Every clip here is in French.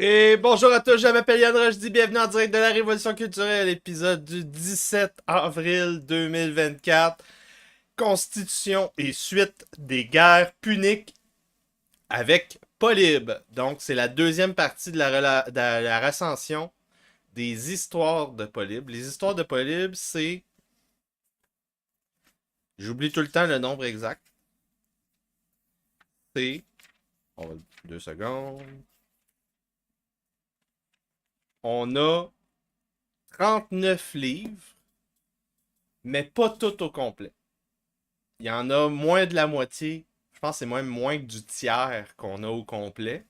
Et bonjour à tous, je m'appelle Yann Roche, je dis bienvenue en direct de la Révolution culturelle, épisode du 17 avril 2024, Constitution et suite des guerres puniques avec Polybe. Donc c'est la deuxième partie de la recension des histoires de Polybe. Les histoires de Polybe, c'est... J'oublie tout le temps le nombre exact. C'est... On va... 2 secondes. On a 39 livres, mais pas tout au complet. Il y en a moins de la moitié. Je pense que c'est même moins que du tiers qu'on a au complet.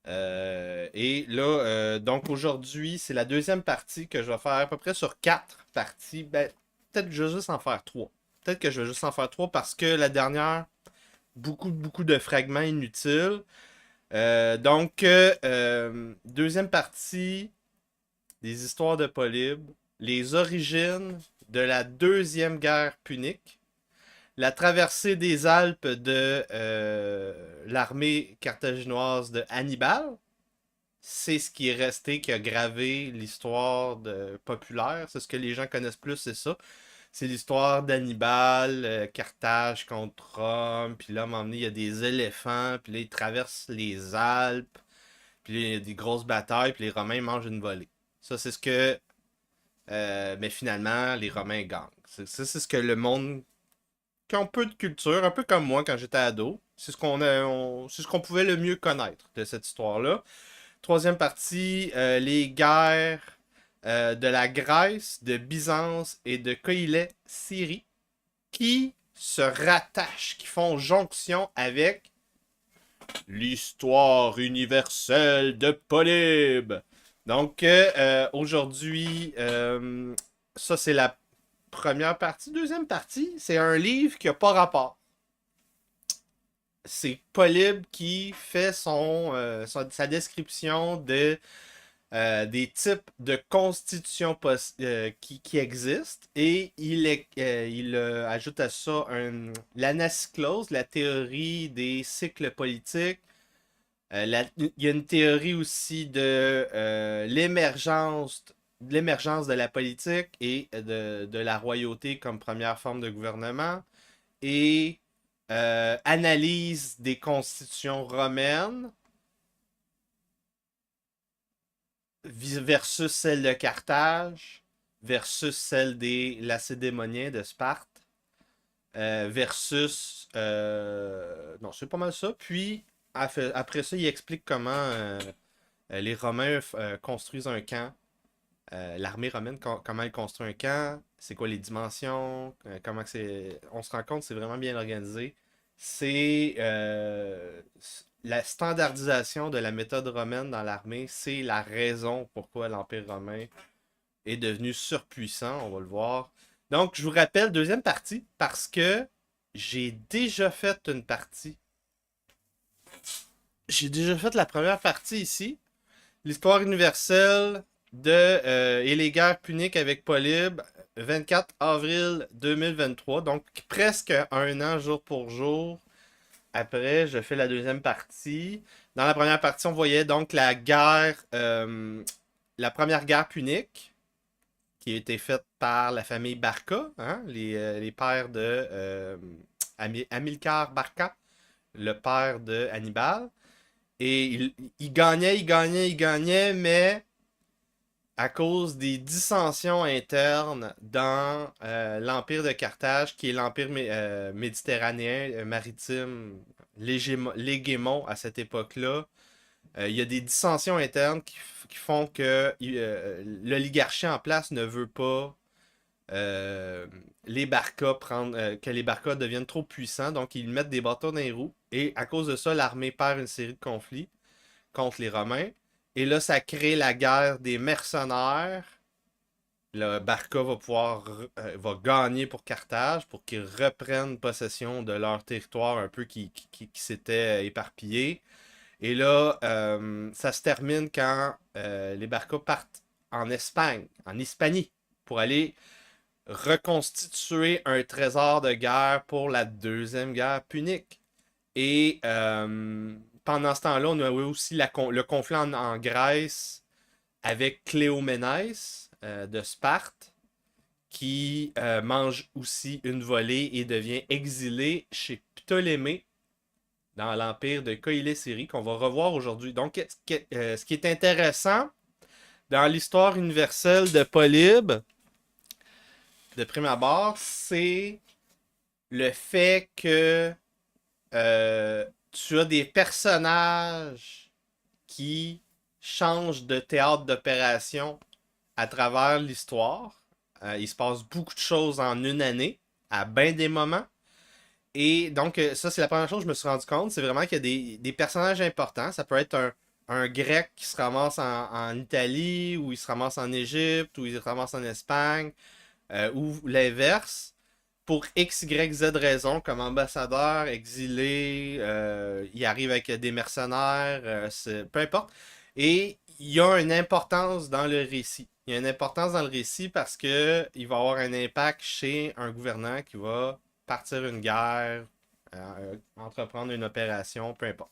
Et là, donc aujourd'hui, c'est la deuxième partie que je vais faire à peu près sur 4 parties. Ben, peut-être que je vais juste en faire 3. Peut-être que je vais juste en faire 3 parce que la dernière, beaucoup de fragments inutiles. Deuxième partie des histoires de Polybe, les origines de la deuxième guerre punique, la traversée des Alpes de l'armée carthaginoise de Hannibal, c'est ce qui est resté, qui a gravé l'histoire populaire. C'est ce que les gens connaissent plus, c'est ça. C'est l'histoire d'Hannibal, Carthage contre Rome, puis là, à un moment donné, il y a des éléphants, puis là, ils traversent les Alpes, puis là, il y a des grosses batailles, puis les Romains mangent une volée. Ça, c'est ce que... mais finalement, les Romains gagnent. C'est ce que le monde qui ont peu de culture, un peu comme moi quand j'étais ado. C'est ce qu'on pouvait le mieux connaître de cette histoire-là. Troisième partie, les guerres de la Grèce, de Byzance et de Koïlée, Syrie, qui se rattachent, qui font jonction avec l'histoire universelle de Polybe. Donc, aujourd'hui, ça c'est la première partie. Deuxième partie, c'est un livre qui n'a pas rapport. C'est Polybe qui fait sa description des types de constitutions qui existent et il ajoute à ça l'anacyclose, la théorie des cycles politiques. Il y a une théorie aussi de l'émergence de la politique et de la royauté comme première forme de gouvernement et analyse des constitutions romaines versus celle de Carthage versus celle des Lacédémoniens de Sparte versus non, c'est pas mal ça. Puis après ça, il explique comment les Romains construisent un camp. L'armée romaine, comment elle construit un camp, c'est quoi les dimensions, comment c'est. On se rend compte, c'est vraiment bien organisé. C'est la standardisation de la méthode romaine dans l'armée, c'est la raison pourquoi l'Empire romain est devenu surpuissant, on va le voir. Donc, je vous rappelle, deuxième partie, parce que j'ai déjà fait une partie. J'ai déjà fait la première partie ici. L'histoire universelle et les guerres puniques avec Polybe, 24 avril 2023. Donc, presque un an jour pour jour. Après, je fais la deuxième partie. Dans la première partie, on voyait donc la première guerre punique, qui a été faite par la famille Barca, hein, les pères de Hamilcar Barca, le père de Hannibal. Et il gagnait, mais à cause des dissensions internes dans l'Empire de Carthage, qui est l'Empire méditerranéen maritime, l'hégémon à cette époque-là. Il y a des dissensions internes qui font que l'oligarchie en place ne veut pas que les Barcas deviennent trop puissants, donc ils mettent des bâtons dans les roues. Et à cause de ça, l'armée perd une série de conflits contre les Romains. Et là, ça crée la guerre des mercenaires. Le Barca va gagner pour Carthage pour qu'ils reprennent possession de leur territoire un peu qui s'était éparpillé. Et là, ça se termine quand les Barca partent en Espagne, en Hispanie, pour aller reconstituer un trésor de guerre pour la deuxième guerre punique. Et pendant ce temps-là, on a aussi le conflit en Grèce avec Cléoménès de Sparte, qui mange aussi une volée et devient exilé chez Ptolémée dans l'empire de Coïlé-Syrie, qu'on va revoir aujourd'hui. Donc, ce qui est intéressant dans l'histoire universelle de Polybe, de prime abord, c'est le fait que tu as des personnages qui changent de théâtre d'opération à travers l'histoire. Il se passe beaucoup de choses en une année, à bien des moments. Et donc, ça, c'est la première chose que je me suis rendu compte. C'est vraiment qu'il y a des personnages importants. Ça peut être un Grec qui se ramasse en Italie, ou il se ramasse en Égypte, ou il se ramasse en Espagne, ou l'inverse. Pour X, Y, Z raisons, comme ambassadeur, exilé, il arrive avec des mercenaires, peu importe. Et il y a une importance dans le récit. Il y a une importance dans le récit parce que il va avoir un impact chez un gouvernant qui va partir une guerre, entreprendre une opération, peu importe.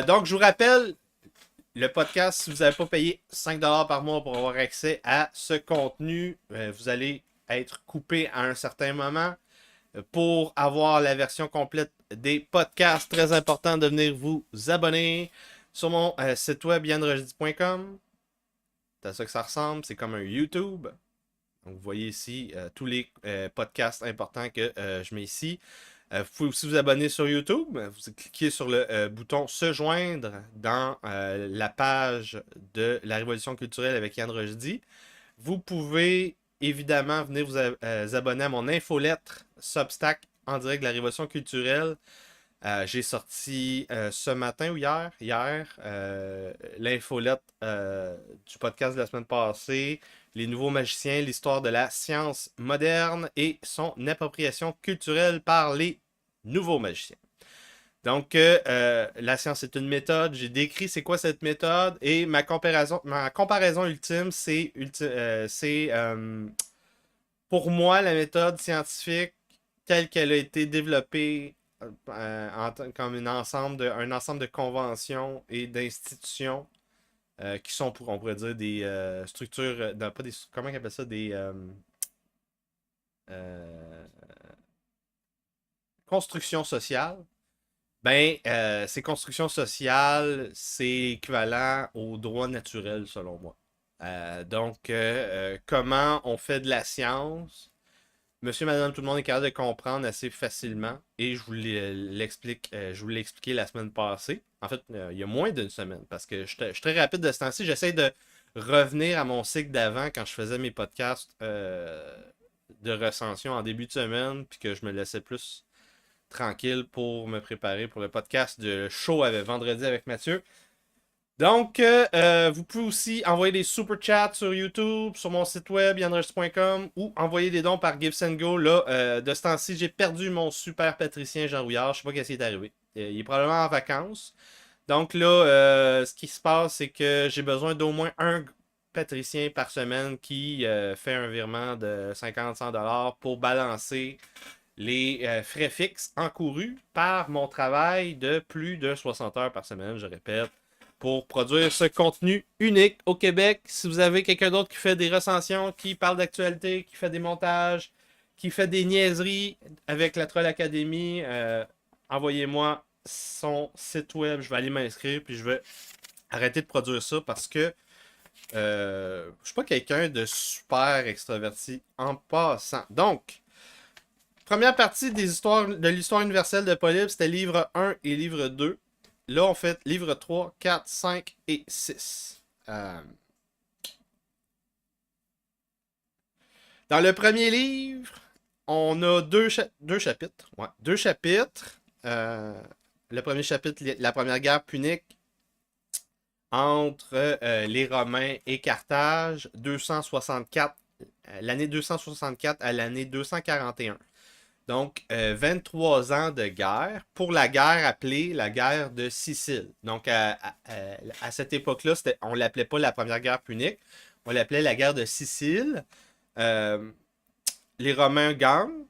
Donc, je vous rappelle, le podcast, si vous n'avez pas payé 5$ par mois pour avoir accès à ce contenu, vous allez être coupé à un certain moment. Pour avoir la version complète des podcasts, très important de venir vous abonner sur mon site web yanrojdi.com. C'est à ça que ça ressemble, c'est comme un YouTube. Donc, vous voyez ici tous les podcasts importants que je mets ici. Vous pouvez aussi vous abonner sur YouTube. Vous cliquez sur le bouton se joindre dans la page de la Révolution culturelle avec Yann Rojdi. Vous pouvez évidemment venir vous abonner à mon infolettre Substack en direct de la Révolution culturelle. J'ai sorti ce matin ou hier, l'infolettre du podcast de la semaine passée, les nouveaux magiciens, l'histoire de la science moderne et son appropriation culturelle par les nouveaux magiciens. Donc, la science est une méthode. J'ai décrit c'est quoi cette méthode et ma comparaison ultime, c'est pour moi la méthode scientifique telle qu'elle a été développée comme un ensemble de conventions et d'institutions qui sont, on pourrait dire, des structures, pas des, comment on appelle ça, des constructions sociales. Ben, ces constructions sociales, c'est équivalent au droit naturel, selon moi. Donc, comment on fait de la science? Monsieur, madame, tout le monde est capable de comprendre assez facilement. Et je vous l'explique, je vous l'ai expliqué la semaine passée. En fait, il y a moins d'une semaine, parce que je suis très rapide de ce temps-ci. J'essaie de revenir à mon cycle d'avant quand je faisais mes podcasts de recension en début de semaine, puis que je me laissais plus tranquille pour me préparer pour le podcast de show avec vendredi avec Mathieu. Donc, vous pouvez aussi envoyer des super chats sur YouTube, sur mon site web, yanrojdi.com, ou envoyer des dons par Gibson Go. Là, de ce temps-ci, j'ai perdu mon super patricien Jean Rouillard. Je sais pas qu'est-ce qui est arrivé. Il est probablement en vacances. Donc là, ce qui se passe, c'est que j'ai besoin d'au moins un patricien par semaine qui fait un virement de 50-100$ pour balancer les frais fixes encourus par mon travail de plus de 60 heures par semaine, je répète, pour produire ce contenu unique au Québec. Si vous avez quelqu'un d'autre qui fait des recensions, qui parle d'actualité, qui fait des montages, qui fait des niaiseries avec la Troll Academy, envoyez-moi son site web. Je vais aller m'inscrire, puis je vais arrêter de produire ça parce que je suis pas quelqu'un de super extraverti en passant. Donc, première partie de l'histoire universelle de Polybe, c'était livre 1 et livre 2. Là, on fait livre 3, 4, 5 et 6. Dans le premier livre, on a deux chapitres. Ouais, deux chapitres. Le premier chapitre, la première guerre punique entre les Romains et Carthage, 264, l'année 264 à l'année 241. Donc, 23 ans de guerre pour la guerre appelée la guerre de Sicile. Donc, à cette époque-là, on ne l'appelait pas la première guerre punique, on l'appelait la guerre de Sicile. Les Romains gagnent,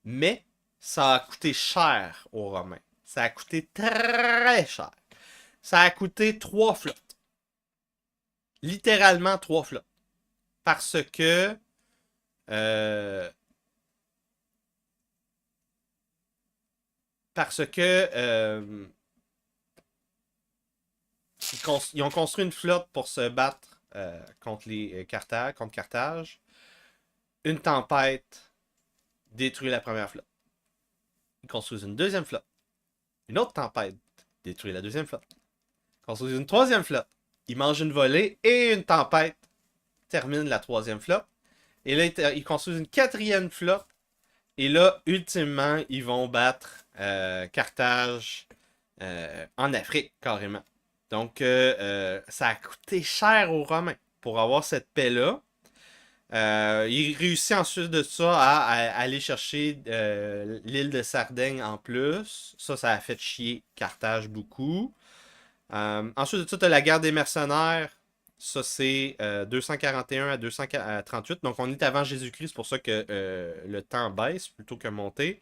mais ça a coûté cher aux Romains. Ça a coûté très cher. Ça a coûté 3 flottes. Littéralement 3 flottes. Parce que euh, parce que ils ont construit une flotte pour se battre contre les contre Carthage. Une tempête détruit la première flotte. Ils construisent une deuxième flotte. Une autre tempête détruit la deuxième flotte. Ils construisent une troisième flotte. Ils mangent une volée et une tempête termine la troisième flotte. Et là, ils construisent une quatrième flotte. Et là, ultimement, ils vont battre Carthage en Afrique, carrément. Donc, ça a coûté cher aux Romains pour avoir cette paix-là. Il réussit ensuite de ça à aller chercher l'île de Sardaigne en plus. Ça a fait chier Carthage beaucoup. Ensuite de ça, tu as la guerre des mercenaires. Ça, c'est 241 à 238. Donc, on est avant Jésus-Christ. C'est pour ça que le temps baisse plutôt que monter.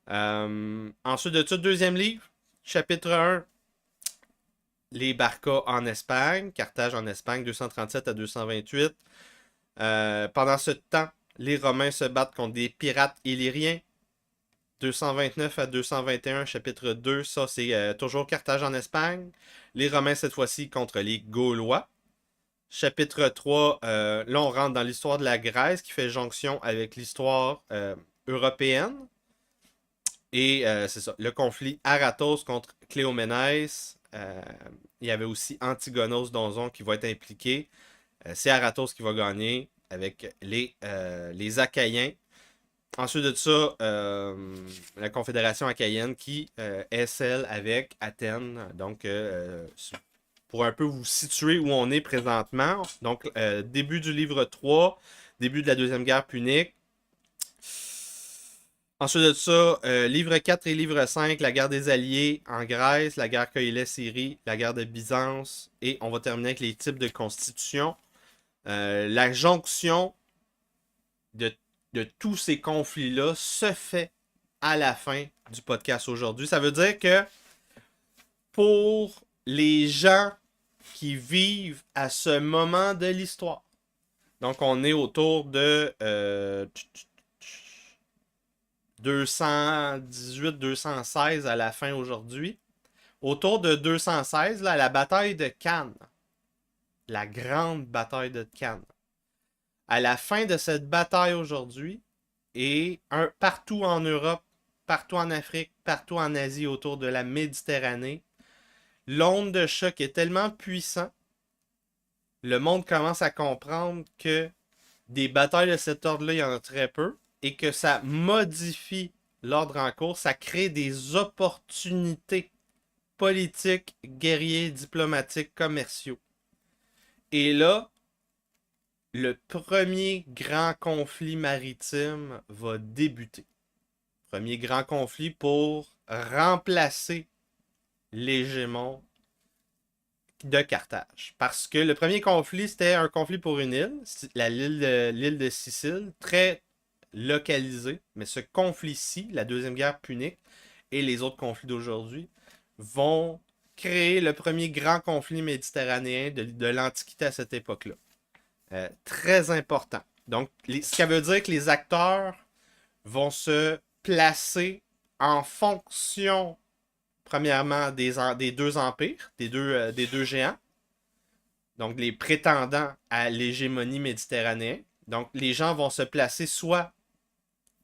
Ensuite de ça, deuxième livre, chapitre 1. Les Barcas en Espagne. Carthage en Espagne, 237 à 228. Pendant ce temps, les Romains se battent contre des pirates illyriens. 229 à 221, chapitre 2, ça c'est toujours Carthage en Espagne. Les Romains cette fois-ci contre les Gaulois. Chapitre 3, là on rentre dans l'histoire de la Grèce qui fait jonction avec l'histoire européenne. Et c'est ça, le conflit Aratos contre Cléoménès. Il y avait aussi Antigonos Donzon qui va être impliqué. C'est Aratos qui va gagner avec les Achaïens. Ensuite de ça, la Confédération achaïenne qui est celle avec Athènes. Donc, pour un peu vous situer où on est présentement. Donc, début du livre 3, début de la Deuxième Guerre punique. Ensuite de ça, livre 4 et livre 5, la guerre des Alliés en Grèce, la guerre Coïlet-Syrie, la guerre de Byzance. Et on va terminer avec les types de constitution. La jonction de tous ces conflits-là se fait à la fin du podcast aujourd'hui. Ça veut dire que pour les gens qui vivent à ce moment de l'histoire, donc on est autour de 218-216 à la fin aujourd'hui. Autour de 216, là, la bataille de Cannes, la grande bataille de Cannes. À la fin de cette bataille aujourd'hui, et partout en Europe, partout en Afrique, partout en Asie, autour de la Méditerranée, l'onde de choc est tellement puissant, le monde commence à comprendre que des batailles de cet ordre-là, il y en a très peu, et que ça modifie l'ordre en cours, ça crée des opportunités politiques, guerriers, diplomatiques, commerciaux. Et là, le premier grand conflit maritime va débuter. Premier grand conflit pour remplacer l'hégémon de Carthage. Parce que le premier conflit, c'était un conflit pour une île, l'île de Sicile, très localisée. Mais ce conflit-ci, la Deuxième Guerre punique et les autres conflits d'aujourd'hui, vont créer le premier grand conflit méditerranéen de l'Antiquité à cette époque-là. Très important. Donc, ce qui veut dire que les acteurs vont se placer en fonction, premièrement, des deux empires, des deux géants. Donc, les prétendants à l'hégémonie méditerranéenne. Donc, les gens vont se placer soit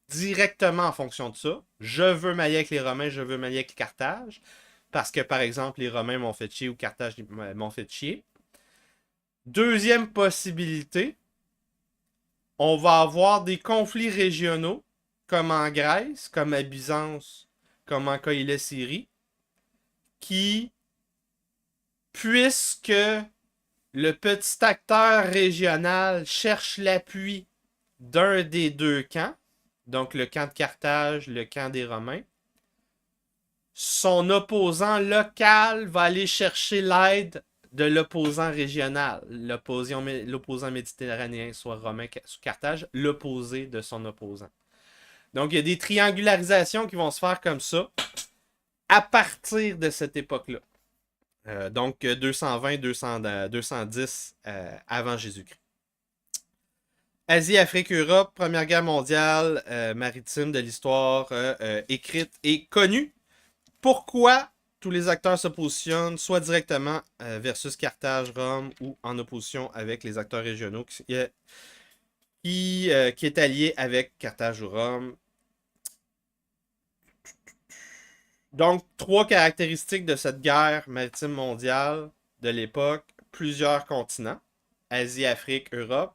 directement en fonction de ça. Je veux m'allier avec les Romains, je veux m'allier avec Carthage. Parce que, par exemple, les Romains m'ont fait chier ou Carthage m'ont fait chier. Deuxième possibilité, on va avoir des conflits régionaux, comme en Grèce, comme à Byzance, comme en Coïlet-Syrie, qui, puisque le petit acteur régional cherche l'appui d'un des deux camps, donc le camp de Carthage, le camp des Romains, son opposant local va aller chercher l'aide de l'opposant régional, l'opposant méditerranéen, soit romain, soit Carthage, l'opposé de son opposant. Donc, il y a des triangularisations qui vont se faire comme ça. à partir de cette époque-là. Donc 220-210 avant Jésus-Christ. Asie, Afrique, Europe, Première Guerre mondiale maritime de l'histoire écrite et connue. Pourquoi tous les acteurs se positionnent soit directement versus Carthage, Rome ou en opposition avec les acteurs régionaux qui est allié avec Carthage ou Rome. Donc, trois caractéristiques de cette guerre maritime mondiale de l'époque. Plusieurs continents. Asie, Afrique, Europe.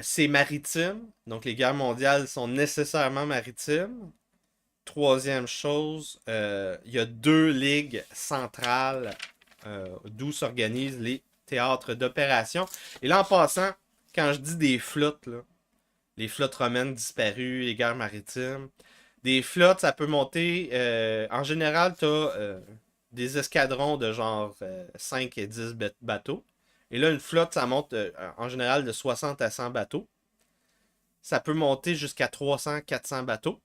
C'est maritime. Donc, les guerres mondiales sont nécessairement maritimes. Troisième chose, il y a deux ligues centrales d'où s'organisent les théâtres d'opération. Et là, en passant, quand je dis des flottes, là, les flottes romaines disparues, les guerres maritimes, des flottes, ça peut monter. En général, tu as des escadrons de genre 5 et 10 bateaux. Et là, une flotte, ça monte en général de 60 à 100 bateaux. Ça peut monter jusqu'à 300, 400 bateaux.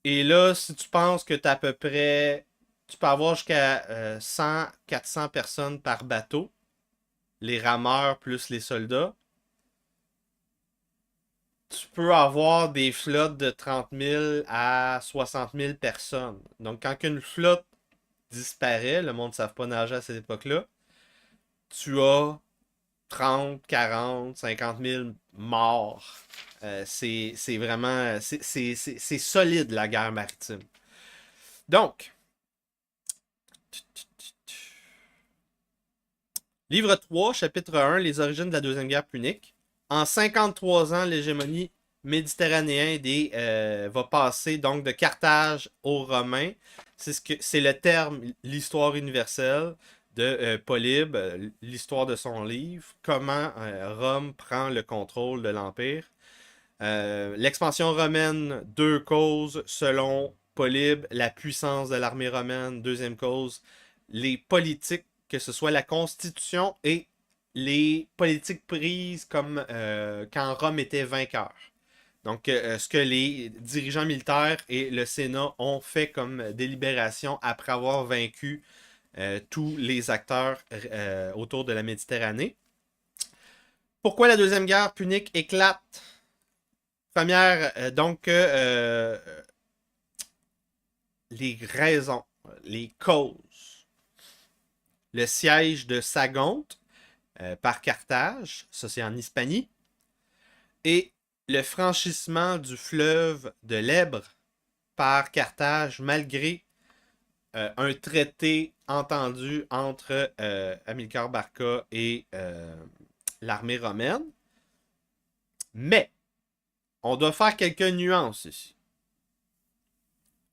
Et là, si tu penses que tu as à peu près. Tu peux avoir jusqu'à 100, 400 personnes par bateau. Les rameurs plus les soldats. Tu peux avoir des flottes de 30 000 à 60 000 personnes. Donc, quand une flotte disparaît, le monde ne savent pas nager à cette époque-là, tu as 30, 40, 50 000 morts. C'est vraiment. C'est solide la guerre maritime. Donc, livre 3, chapitre 1, les origines de la Deuxième Guerre punique. En 53 ans, l'hégémonie méditerranéenne va passer donc de Carthage aux Romains. C'est le terme, l'histoire universelle de Polybe, l'histoire de son livre, comment Rome prend le contrôle de l'Empire. L'expansion romaine, deux causes, selon Polybe, la puissance de l'armée romaine, deuxième cause, les politiques, que ce soit la constitution et les politiques prises comme quand Rome était vainqueur. Donc, ce que les dirigeants militaires et le Sénat ont fait comme délibération après avoir vaincu tous les acteurs autour de la Méditerranée. Pourquoi la Deuxième Guerre punique éclate? Première, les raisons, les causes. Le siège de Sagonte par Carthage, ça c'est en Hispanie, et le franchissement du fleuve de l'Èbre par Carthage malgré un traité entendu entre Hamilcar Barca et l'armée romaine. Mais, on doit faire quelques nuances ici.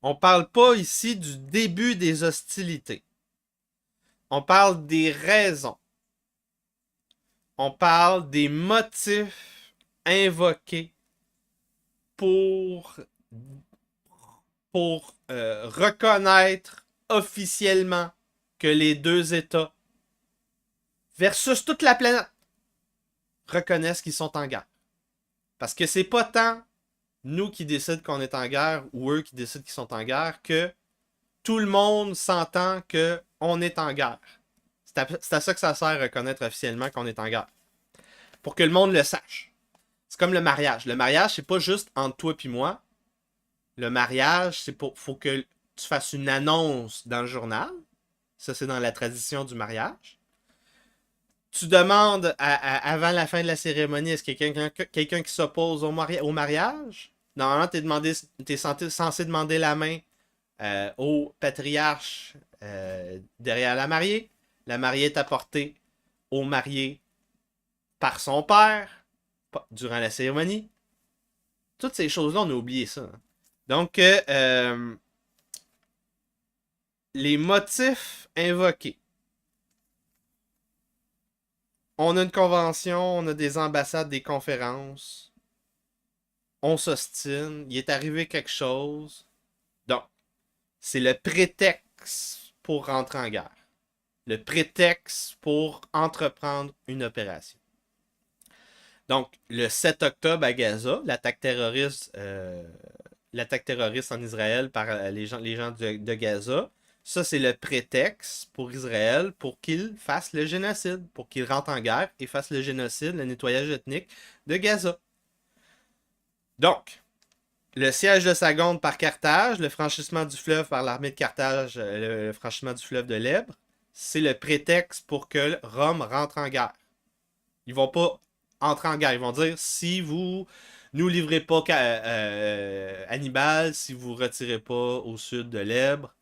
On parle pas ici du début des hostilités. On parle des raisons. On parle des motifs invoqués pour reconnaître officiellement que les deux États versus toute la planète reconnaissent qu'ils sont en guerre. Parce que c'est pas tant nous qui décident qu'on est en guerre ou eux qui décident qu'ils sont en guerre que tout le monde s'entend qu'on est en guerre. C'est à ça que ça sert à reconnaître officiellement qu'on est en guerre. Pour que le monde le sache. C'est comme le mariage. Le mariage, c'est pas juste entre toi et moi. Le mariage, faut que tu fasses une annonce dans le journal. Ça, c'est dans la tradition du mariage. Tu demandes avant la fin de la cérémonie, est-ce qu'il y a quelqu'un qui s'oppose au mariage? Normalement, t'es censé demander la main au patriarche derrière la mariée. La mariée est apportée au marié par son père durant la cérémonie. Toutes ces choses-là, on a oublié ça. Hein. Donc, les motifs invoqués. On a une convention, on a des ambassades, des conférences. On s'ostine. Il est arrivé quelque chose. Donc, c'est le prétexte pour rentrer en guerre. Le prétexte pour entreprendre une opération. Donc, le 7 octobre à Gaza, l'attaque terroriste l'attaque terroriste en Israël par les gens de Gaza. Ça, c'est le prétexte pour Israël pour qu'il fasse le génocide, pour qu'il rentre en guerre et fasse le génocide, le nettoyage ethnique de Gaza. Donc, le siège de Sagonte par Carthage, le franchissement du fleuve par l'armée de Carthage, le franchissement du fleuve de l'Èbre, c'est le prétexte pour que Rome rentre en guerre. Ils vont pas entrer en guerre. Ils vont dire si vous nous livrez pas Hannibal, si vous retirez pas au sud de l'Èbre,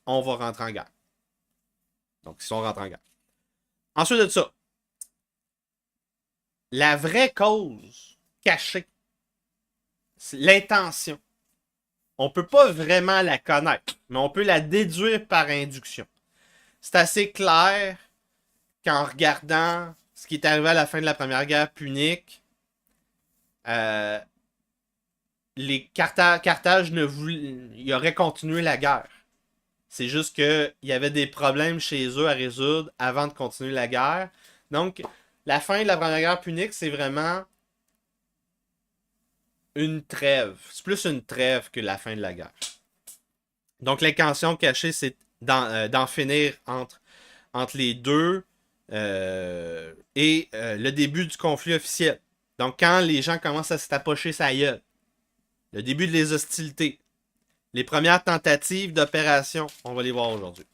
on va rentrer en guerre. Donc, ils sont rentrés en guerre. Ensuite de ça, la vraie cause cachée, c'est l'intention. On peut pas vraiment la connaître, mais on peut la déduire par induction. C'est assez clair qu'en regardant ce qui est arrivé à la fin de la Première Guerre punique, euh, Carthage ne voulait, il aurait continué la guerre. C'est juste qu'il y avait des problèmes chez eux à résoudre avant de continuer la guerre. Donc, la fin de la Première Guerre punique, c'est vraiment une trêve. C'est plus une trêve que la fin de la guerre. Donc, l'intention cachée, c'est d'en finir entre les deux et le début du conflit officiel. Donc, quand les gens commencent à se tapocher sa gueule, le début des hostilités, les premières tentatives d'opération, on va les voir aujourd'hui.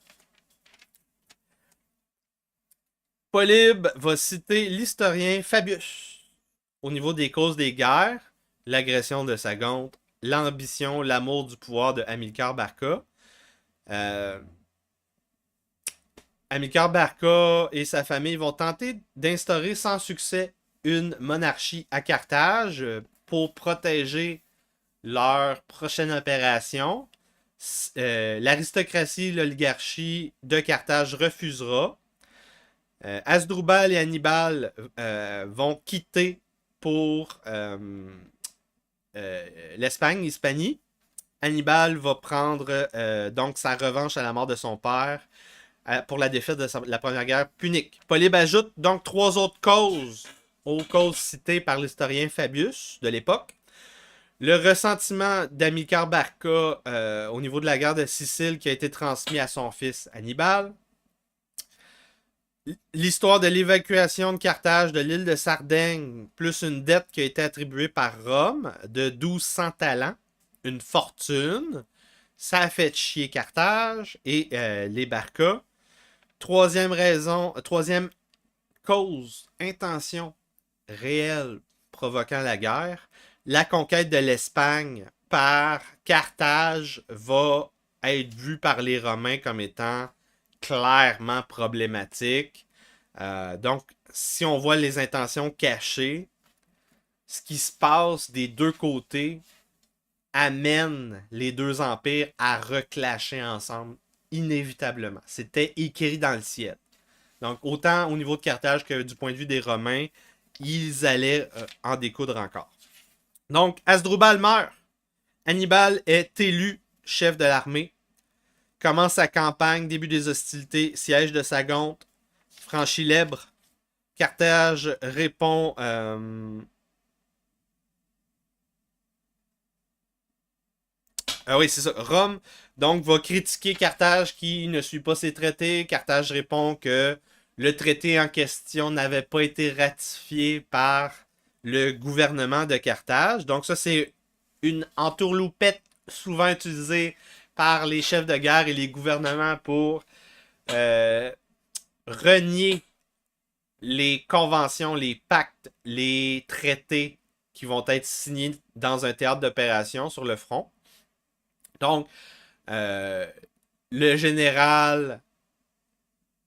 Polybe va citer l'historien Fabius au niveau des causes des guerres, l'agression de Sagonte, l'ambition, l'amour du pouvoir de Hamilcar Barca. Hamilcar Barca et sa famille vont tenter d'instaurer sans succès une monarchie à Carthage pour protéger leur prochaine opération. L'aristocratie, l'oligarchie de Carthage refusera. Hasdrubal et Hannibal vont quitter pour l'Espagne, l'Hispanie. Hannibal va prendre donc sa revanche à la mort de son père pour la défaite de la Première Guerre punique. Polybe ajoute donc 3 autres causes aux causes citées par l'historien Fabius de l'époque. Le ressentiment d'Hamilcar Barca au niveau de la guerre de Sicile qui a été transmis à son fils Hannibal. L'histoire de l'évacuation de Carthage de l'île de Sardaigne, plus une dette qui a été attribuée par Rome de 1200 talents, une fortune. Ça a fait chier Carthage et les Barca. Troisième cause, intention réelle provoquant la guerre, la conquête de l'Espagne par Carthage va être vue par les Romains comme étant clairement problématique. Donc, si on voit les intentions cachées, ce qui se passe des deux côtés amène les deux empires à reclasher ensemble inévitablement. C'était écrit dans le ciel. Donc, autant au niveau de Carthage que du point de vue des Romains, ils allaient en découdre encore. Donc, Hasdrubal meurt. Hannibal est élu chef de l'armée. Commence sa campagne, début des hostilités, siège de Sagonte, franchit l'Èbre. Carthage répond... Ah oui, c'est ça. Rome, donc, va critiquer Carthage qui ne suit pas ses traités. Carthage répond que le traité en question n'avait pas été ratifié par le gouvernement de Carthage. Donc, ça, c'est une entourloupette souvent utilisée par les chefs de guerre et les gouvernements pour renier les conventions, les pactes, les traités qui vont être signés dans un théâtre d'opération sur le front. Donc, le général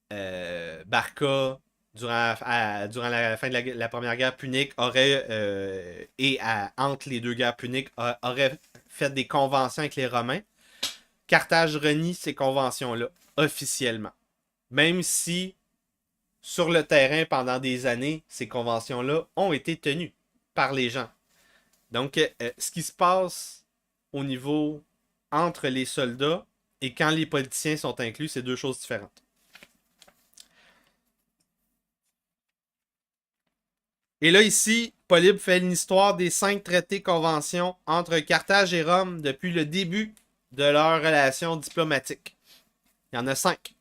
Barca, durant la fin de la Première Guerre punique, aurait, entre les deux guerres puniques, aurait fait des conventions avec les Romains. Carthage renie ces conventions-là, officiellement. Même si, sur le terrain, pendant des années, ces conventions-là ont été tenues par les gens. Donc, ce qui se passe au niveau entre les soldats et quand les politiciens sont inclus, c'est deux choses différentes. Et là, ici, Polybe fait une histoire des 5 traités conventions entre Carthage et Rome depuis le début de leur relation diplomatique. Il y en a 5.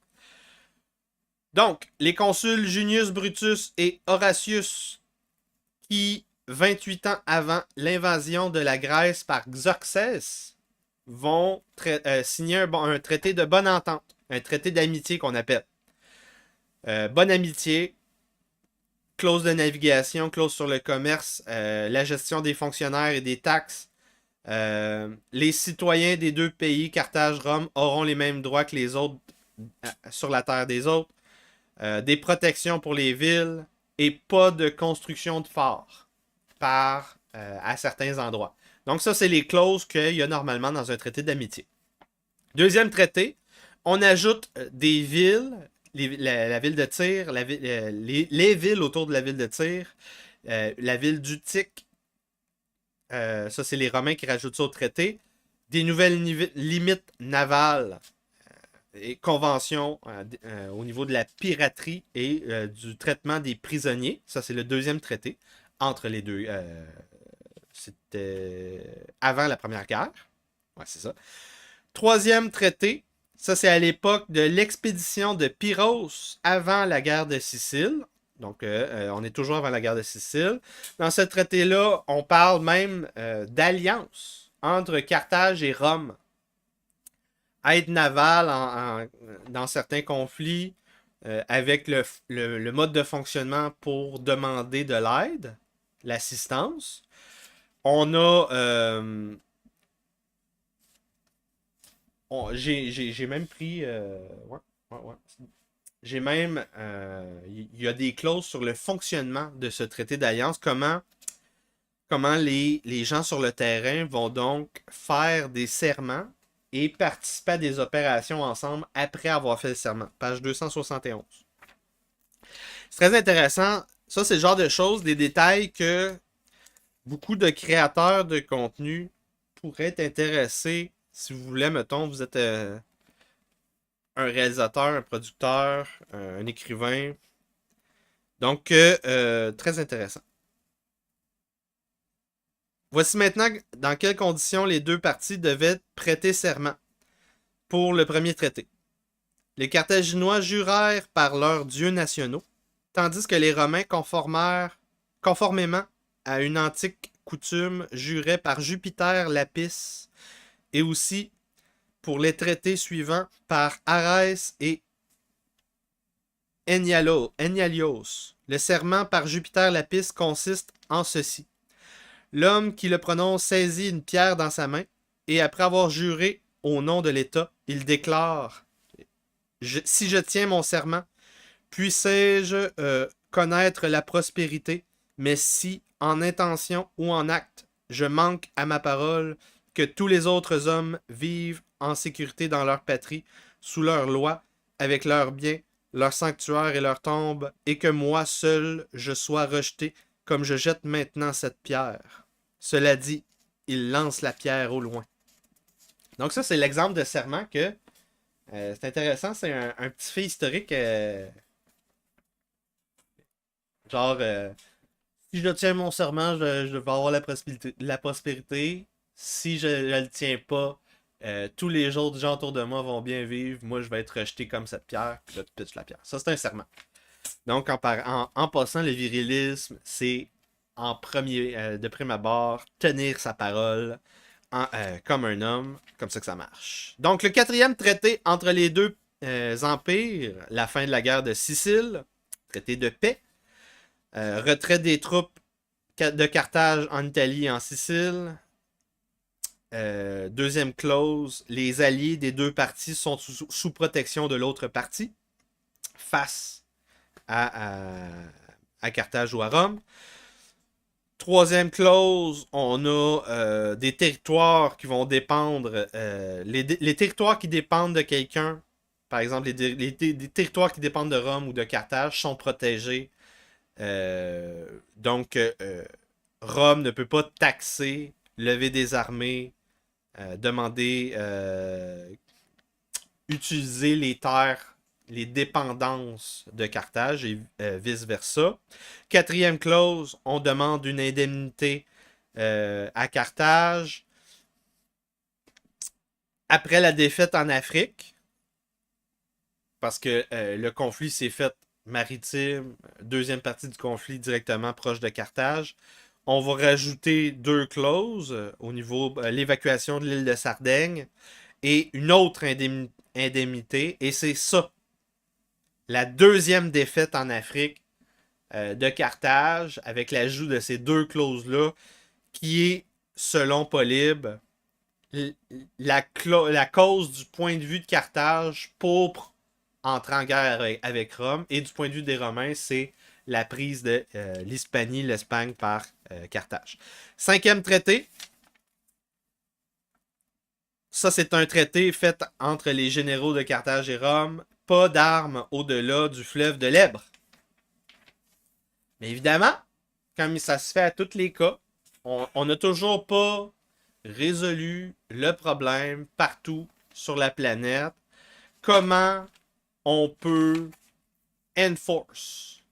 Donc, les consuls Junius Brutus et Horatius, qui, 28 ans avant l'invasion de la Grèce par Xerxès, vont signer un traité de bonne entente, un traité d'amitié qu'on appelle. Bonne amitié, clause de navigation, clause sur le commerce, la gestion des fonctionnaires et des taxes. Les citoyens des deux pays, Carthage, Rome, auront les mêmes droits que les autres sur la terre des autres. Des protections pour les villes et pas de construction de forts à certains endroits. Donc ça, c'est les clauses qu'il y a normalement dans un traité d'amitié. Deuxième traité, on ajoute des villes, la ville de Tyr, les villes autour de la ville de Tyr, la ville d'Utique, ça c'est les Romains qui rajoutent ça au traité, des nouvelles limites navales et conventions au niveau de la piraterie et du traitement des prisonniers. Ça, c'est le deuxième traité entre les deux. C'était avant la Première Guerre. Ouais, c'est ça. Troisième traité, ça, c'est à l'époque de l'expédition de Pyros avant la guerre de Sicile. Donc, on est toujours avant la guerre de Sicile. Dans ce traité-là, on parle même d'alliance entre Carthage et Rome. Aide navale dans certains conflits avec le mode de fonctionnement pour demander de l'aide, l'assistance. On a... j'ai même pris... ouais. J'ai même... Il y a des clauses sur le fonctionnement de ce traité d'alliance. Comment les gens sur le terrain vont donc faire des serments et participer à des opérations ensemble après avoir fait le serment. Page 271. C'est très intéressant. Ça, c'est le genre de choses, des détails que beaucoup de créateurs de contenu pourraient être intéressés. Si vous voulez, mettons, vous êtes un réalisateur, un producteur, un écrivain. Donc, très intéressant. Voici maintenant dans quelles conditions les deux parties devaient prêter serment pour le premier traité. Les Carthaginois jurèrent par leurs dieux nationaux, tandis que les Romains, conformément à une antique coutume, juraient par Jupiter Lapis, et aussi pour les traités suivants par Arès et Enialios. Le serment par Jupiter Lapis consiste en ceci. L'homme qui le prononce saisit une pierre dans sa main, et après avoir juré au nom de l'État, il déclare si je tiens mon serment, puissé-je connaître la prospérité, mais si, en intention ou en acte, je manque à ma parole, que tous les autres hommes vivent en sécurité dans leur patrie, sous leur loi, avec leurs biens, leurs sanctuaires et leurs tombes, et que moi seul je sois rejeté, comme je jette maintenant cette pierre. Cela dit, il lance la pierre au loin. Donc ça, c'est l'exemple de serment que c'est intéressant. C'est un petit fait historique. Genre, si je tiens mon serment, je vais avoir la prospérité. Si je ne le tiens pas, tous les autres gens autour de moi vont bien vivre. Moi, je vais être rejeté comme cette pierre. Puis là, tu pitches la pierre. Ça, c'est un serment. Donc, en passant, le virilisme, c'est en premier, de prime abord, tenir sa parole comme un homme. Comme ça que ça marche. Donc, le quatrième traité entre les deux empires, la fin de la guerre de Sicile, traité de paix, retrait des troupes de Carthage en Italie et en Sicile. Deuxième clause, les alliés des deux parties sont sous protection de l'autre partie face à Carthage ou à Rome. Troisième clause, on a des territoires qui vont dépendre, les territoires qui dépendent de quelqu'un, par exemple des territoires qui dépendent de Rome ou de Carthage sont protégés. Donc, Rome ne peut pas taxer, lever des armées, demander, utiliser les terres les dépendances de Carthage et vice-versa. Quatrième clause, on demande une indemnité à Carthage. Après la défaite en Afrique, parce que le conflit s'est fait maritime, deuxième partie du conflit directement proche de Carthage, on va rajouter 2 clauses au niveau de l'évacuation de l'île de Sardaigne et une autre indemnité, et c'est ça, la deuxième défaite en Afrique de Carthage, avec l'ajout de ces 2 clauses-là, qui est, selon Polybe, la cause du point de vue de Carthage pour entrer en guerre avec Rome, et du point de vue des Romains, c'est la prise de l'Hispanie, l'Espagne par Carthage. 5e traité. Ça, c'est un traité fait entre les généraux de Carthage et Rome. Pas d'armes au-delà du fleuve de l'Èbre. Mais évidemment, comme ça se fait à tous les cas, on n'a toujours pas résolu le problème partout sur la planète. Comment on peut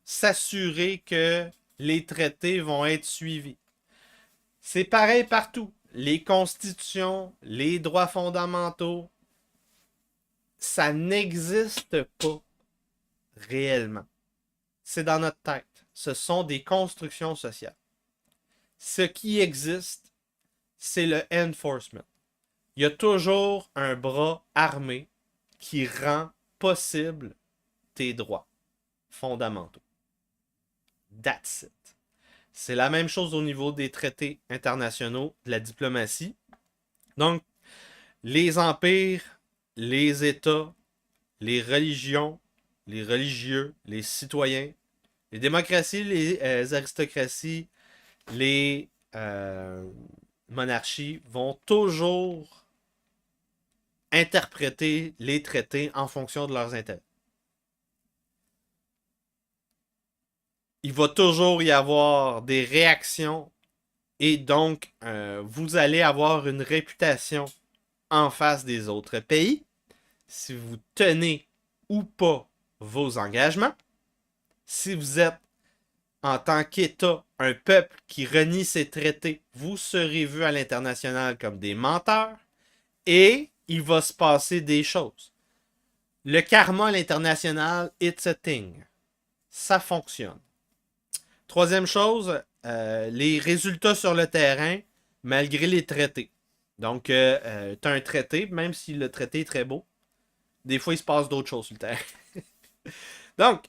s'assurer que les traités vont être suivis. C'est pareil partout. Les constitutions, les droits fondamentaux, ça n'existe pas réellement. C'est dans notre tête. Ce sont des constructions sociales. Ce qui existe, c'est le enforcement. Il y a toujours un bras armé qui rend possible tes droits fondamentaux. That's it. C'est la même chose au niveau des traités internationaux, de la diplomatie. Donc, les empires, les États, les religions, les religieux, les citoyens, les démocraties, les aristocraties, les monarchies vont toujours interpréter les traités en fonction de leurs intérêts. Il va toujours y avoir des réactions et donc vous allez avoir une réputation en face des autres pays si vous tenez ou pas vos engagements. Si vous êtes en tant qu'État un peuple qui renie ses traités, vous serez vu à l'international comme des menteurs et il va se passer des choses. Le karma à l'international, it's a thing. Ça fonctionne. Troisième chose, les résultats sur le terrain, malgré les traités. Donc, tu as un traité, même si le traité est très beau, des fois, il se passe d'autres choses sur le terrain. Donc,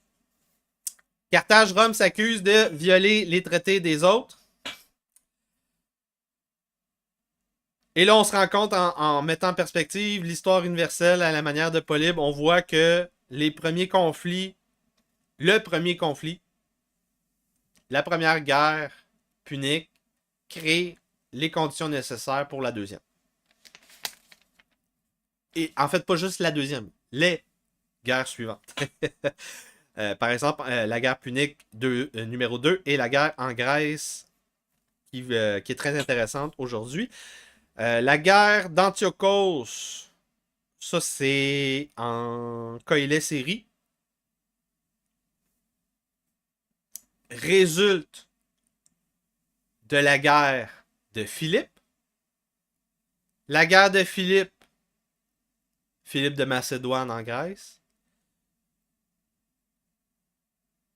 Carthage-Rome s'accuse de violer les traités des autres. Et là, on se rend compte, en mettant en perspective l'histoire universelle à la manière de Polybe, on voit que le premier conflit, la première guerre punique, crée les conditions nécessaires pour la deuxième. Et en fait, pas juste la deuxième, les guerres suivantes. Par exemple, la guerre punique numéro 2 et la guerre en Grèce, qui est très intéressante aujourd'hui. La guerre d'Antiochos, ça c'est en Coïlée-Série, résulte de la guerre de Philippe. La guerre de Philippe de Macédoine en Grèce,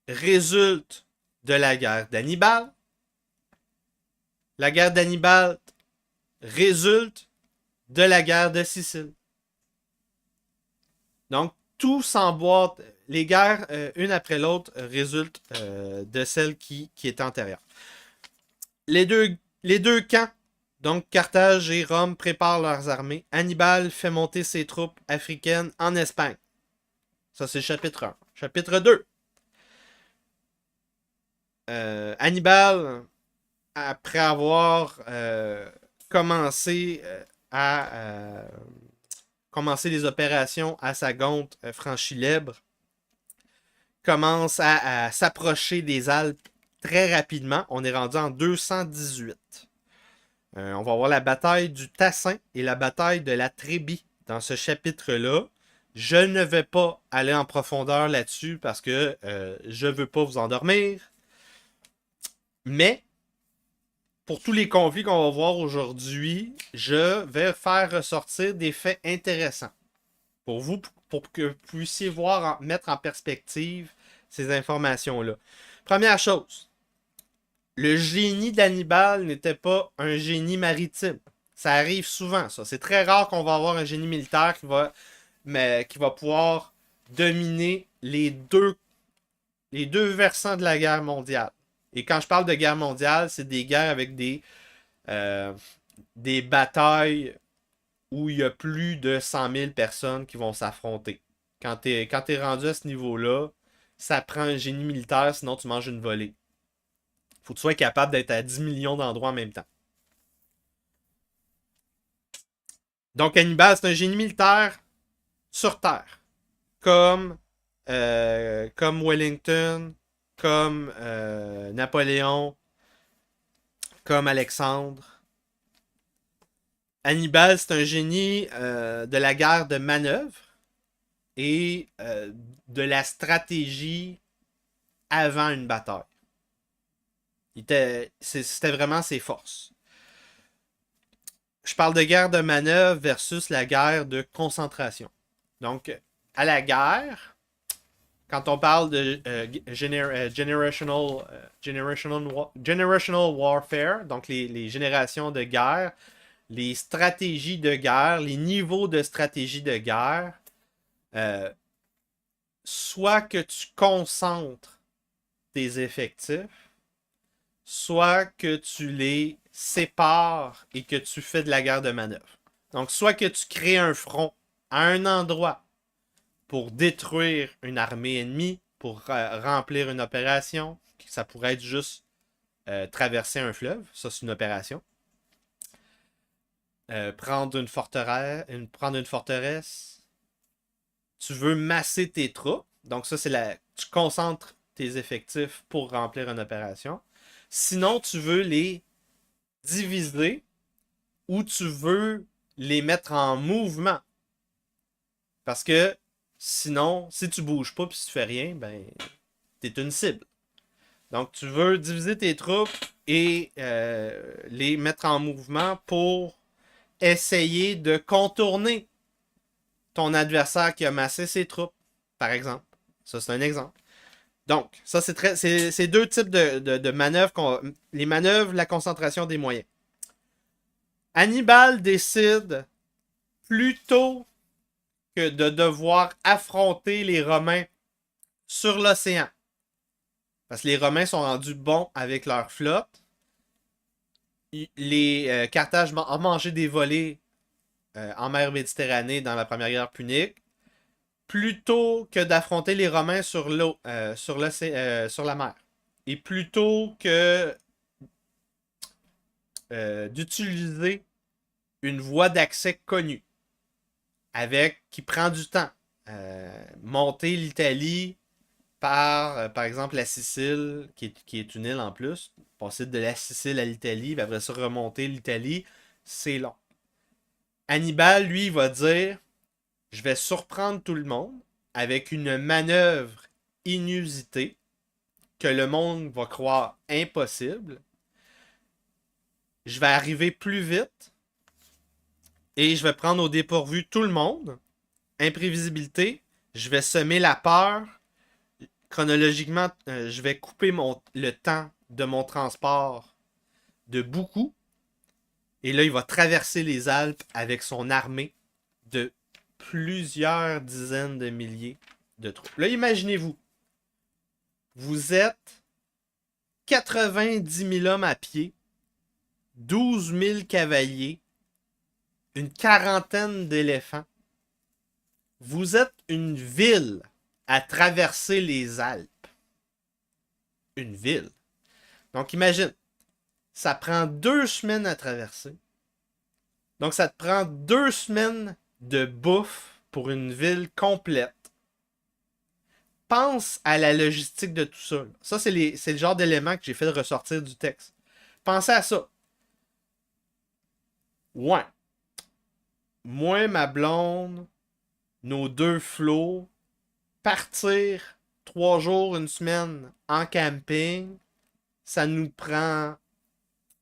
résulte de la guerre d'Hannibal. La guerre d'Hannibal résulte de la guerre de Sicile. Donc, tout s'emboîte. Les guerres, une après l'autre, résultent de celle qui est antérieure. Les deux camps, donc Carthage et Rome, préparent leurs armées. Hannibal fait monter ses troupes africaines en Espagne. Ça, c'est chapitre 1. Chapitre 2. Hannibal, après avoir commencé les opérations à Sagonte, Franchilèbre, commence à s'approcher des Alpes très rapidement. On est rendu en 218. On va voir la bataille du Tassin et la bataille de la Trébie dans ce chapitre-là. Je ne vais pas aller en profondeur là-dessus parce que je veux pas vous endormir. Mais pour tous les conflits qu'on va voir aujourd'hui, je vais faire ressortir des faits intéressants pour vous, pour que vous puissiez voir, mettre en perspective ces informations-là. Première chose, le génie d'Hannibal n'était pas un génie maritime. Ça arrive souvent, ça. C'est très rare qu'on va avoir un génie militaire qui va pouvoir dominer les deux versants de la guerre mondiale. Et quand je parle de guerre mondiale, c'est des guerres avec des batailles où il y a plus de 100 000 personnes qui vont s'affronter. Quand t'es rendu à ce niveau-là, ça prend un génie militaire, sinon tu manges une volée. Faut que tu sois capable d'être à 10 millions d'endroits en même temps. Donc Hannibal, c'est un génie militaire sur Terre. Comme Wellington, comme Napoléon, comme Alexandre. Hannibal, c'est un génie de la guerre de manœuvre et de la stratégie avant une bataille. C'était vraiment ses forces. Je parle de guerre de manœuvre versus la guerre de concentration. Donc, à la guerre, quand on parle de generational warfare, donc les générations de guerre, les stratégies de guerre, les niveaux de stratégie de guerre, soit que tu concentres tes effectifs, soit que tu les sépares et que tu fais de la guerre de manœuvre. Donc, soit que tu crées un front à un endroit pour détruire une armée ennemie, pour remplir une opération, ça pourrait être juste traverser un fleuve, ça c'est une opération. Prendre une forteresse. Tu veux masser tes troupes. Donc ça, tu concentres tes effectifs pour remplir une opération. Sinon, tu veux les diviser ou tu veux les mettre en mouvement. Parce que sinon, si tu bouges pas et tu fais rien, ben t'es une cible. Donc tu veux diviser tes troupes et les mettre en mouvement pour essayer de contourner ton adversaire qui a massé ses troupes, par exemple. Ça, c'est un exemple. Donc, ça, c'est deux types de manœuvres. Les manœuvres, la concentration des moyens. Hannibal décide plutôt que de devoir affronter les Romains sur l'océan. Parce que les Romains sont rendus bons avec leur flotte. Les Carthage ont mangé des volées en mer Méditerranée dans la première guerre punique. Plutôt que d'affronter les Romains sur l'eau, sur la mer. Et plutôt que d'utiliser une voie d'accès connue qui prend du temps. Monter l'Italie par exemple la Sicile, qui est une île en plus. Passer de la Sicile à l'Italie, puis après ça remonter l'Italie, c'est long. Hannibal, lui, va dire je vais surprendre tout le monde avec une manœuvre inusitée que le monde va croire impossible. Je vais arriver plus vite et je vais prendre au dépourvu tout le monde. Imprévisibilité. Je vais semer la peur. Chronologiquement, je vais couper le temps de mon transport de beaucoup. Et là, il va traverser les Alpes avec son armée de plusieurs dizaines de milliers de troupes. Là, imaginez-vous, vous êtes 90 000 hommes à pied, 12 000 cavaliers, une quarantaine d'éléphants. Vous êtes une ville à traverser les Alpes. Une ville. Donc imagine, ça prend 2 semaines à traverser. Donc ça te prend 2 semaines de bouffe pour une ville complète. Pense à la logistique de tout ça. Ça, c'est le genre d'éléments que j'ai fait ressortir du texte. Pensez à ça. Ouais. Moi, ma blonde, nos deux flots, partir 3 jours, une semaine en camping. Ça nous prend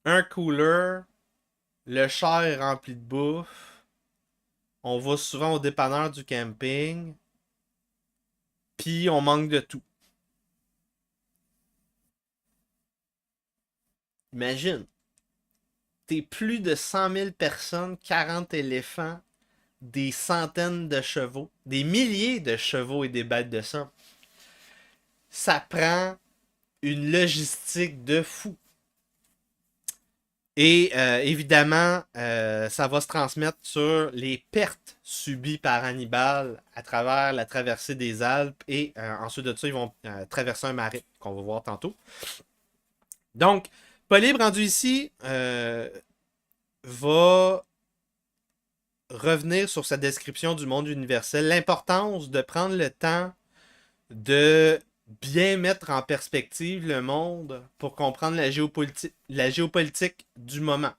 un cooler, le char est rempli de bouffe. On va souvent au dépanneur du camping. Puis on manque de tout. Imagine, t'es plus de 100 000 personnes, 40 éléphants, des centaines de chevaux, des milliers de chevaux et des bêtes de somme. Ça prend une logistique de fou. Et évidemment, ça va se transmettre sur les pertes subies par Hannibal à travers la traversée des Alpes. Et ensuite de ça, ils vont traverser un marais qu'on va voir tantôt. Donc, Polybe rendu ici va revenir sur sa description du monde universel. L'importance de prendre le temps de bien mettre en perspective le monde pour comprendre la géopolitique du moment.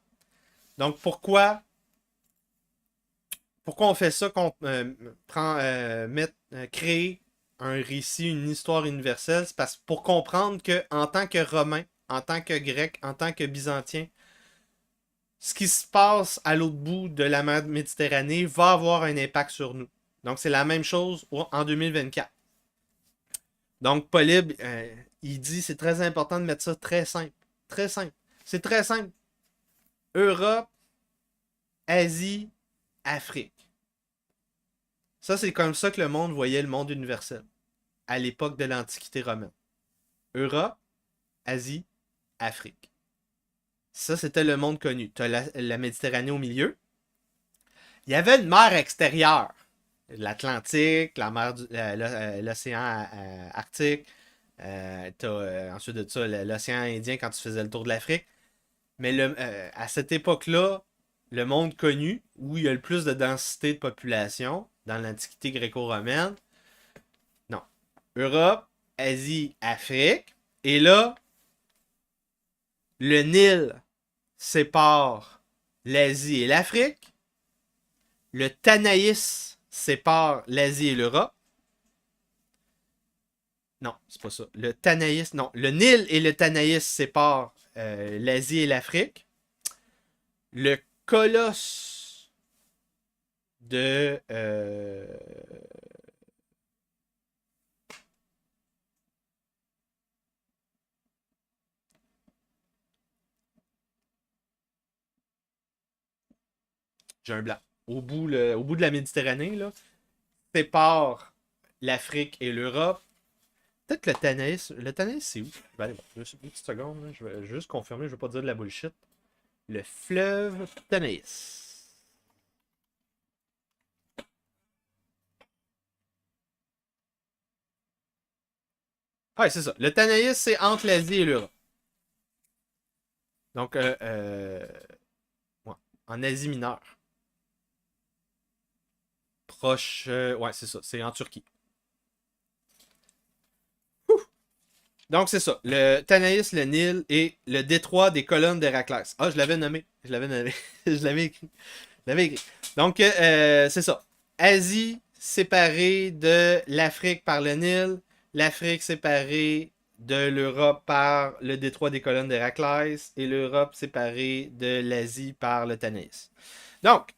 Donc, pourquoi on fait ça, qu'on créer un récit, une histoire universelle? C'est parce pour comprendre que en tant que Romain, en tant que Grec, en tant que Byzantin, ce qui se passe à l'autre bout de la mer Méditerranée va avoir un impact sur nous. Donc, c'est la même chose en 2024. Donc, Polybe, il dit c'est très important de mettre ça très simple. Très simple. C'est très simple. Europe, Asie, Afrique. Ça, c'est comme ça que le monde voyait le monde universel à l'époque de l'Antiquité romaine. Europe, Asie, Afrique. Ça, c'était le monde connu. Tu as la Méditerranée au milieu. Il y avait une mer extérieure. L'Atlantique, la mer l'océan Arctique. Ensuite de ça, l'océan Indien quand tu faisais le tour de l'Afrique. Mais à cette époque-là, le monde connu, où il y a le plus de densité de population, dans l'Antiquité gréco-romaine, non. Europe, Asie, Afrique. Et là, le Nil sépare l'Asie et l'Afrique. Le Tanaïs sépare l'Asie et l'Europe. Non, c'est pas ça. Le Tanaïs, non. Le Nil et le Tanaïs séparent l'Asie et l'Afrique. Le colosse de... J'ai un blanc. Au bout de la Méditerranée, là, sépare l'Afrique et l'Europe. Peut-être que le Tanaïs. Le Tanaïs, c'est où? Je vais aller voir. Juste une petite seconde. Là. Je vais juste confirmer. Je ne vais pas dire de la bullshit. Le fleuve Tanaïs. Ouais, c'est ça. Le Tanaïs, c'est entre l'Asie et l'Europe. Donc, ouais, en Asie mineure. Proche. Ouais, c'est ça. C'est en Turquie. Ouh! Donc, c'est ça. Le Tanaïs, le Nil et le détroit des colonnes d'Héraclès. Ah, je l'avais nommé. Je l'avais nommé. Je l'avais écrit. Je l'avais écrit. Donc, c'est ça. Asie séparée de l'Afrique par le Nil. L'Afrique séparée de l'Europe par le détroit des colonnes d'Héraclès. Et l'Europe séparée de l'Asie par le Tanaïs. Donc,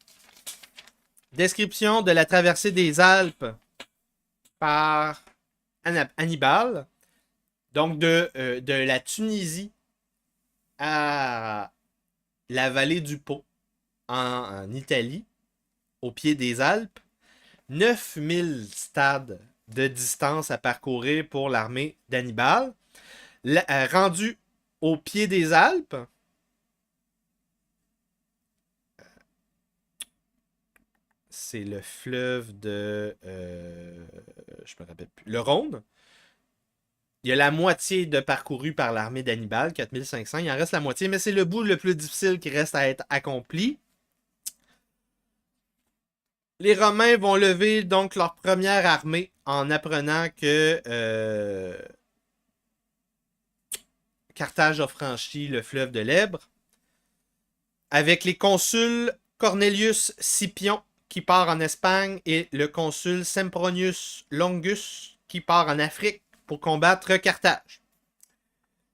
description de la traversée des Alpes par Hannibal. Donc, de la Tunisie à la vallée du Pô, en Italie, au pied des Alpes. 9000 stades de distance à parcourir pour l'armée d'Hannibal. Rendu au pied des Alpes, c'est le fleuve de... je me rappelle plus. Le Rhône. Il y a la moitié de parcouru par l'armée d'Hannibal, 4500. Il en reste la moitié, mais c'est le bout le plus difficile qui reste à être accompli. Les Romains vont lever donc leur première armée en apprenant que Carthage a franchi le fleuve de l'Èbre. Avec les consuls Cornelius Scipion qui part en Espagne et le consul Sempronius Longus qui part en Afrique pour combattre Carthage.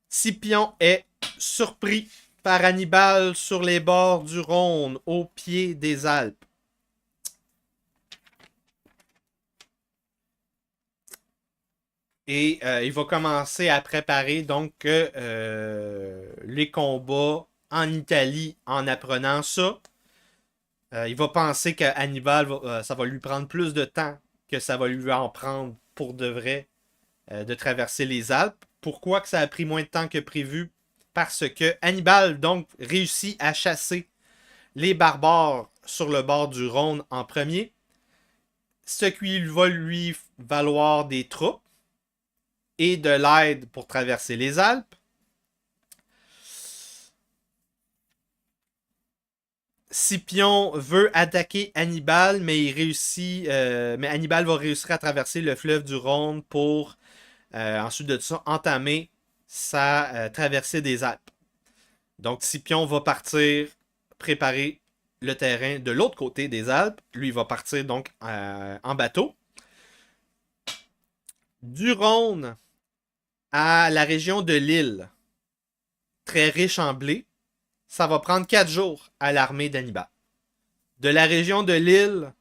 Scipion est surpris par Hannibal sur les bords du Rhône, au pied des Alpes. Et il va commencer à préparer donc les combats en Italie en apprenant ça. Il va penser qu'Hannibal, ça va lui prendre plus de temps que ça va lui en prendre pour de vrai de traverser les Alpes. Pourquoi que ça a pris moins de temps que prévu? Parce que Hannibal donc réussit à chasser les barbares sur le bord du Rhône en premier, ce qui va lui valoir des troupes et de l'aide pour traverser les Alpes. Scipion veut attaquer Hannibal, mais il réussit. Mais Hannibal va réussir à traverser le fleuve du Rhône pour ensuite de ça entamer sa traversée des Alpes. Donc Scipion va partir préparer le terrain de l'autre côté des Alpes. Lui, il va partir donc en bateau. Du Rhône à la région de Lille, très riche en blé, ça va prendre 4 jours à l'armée d'Hannibal. De la région de Lille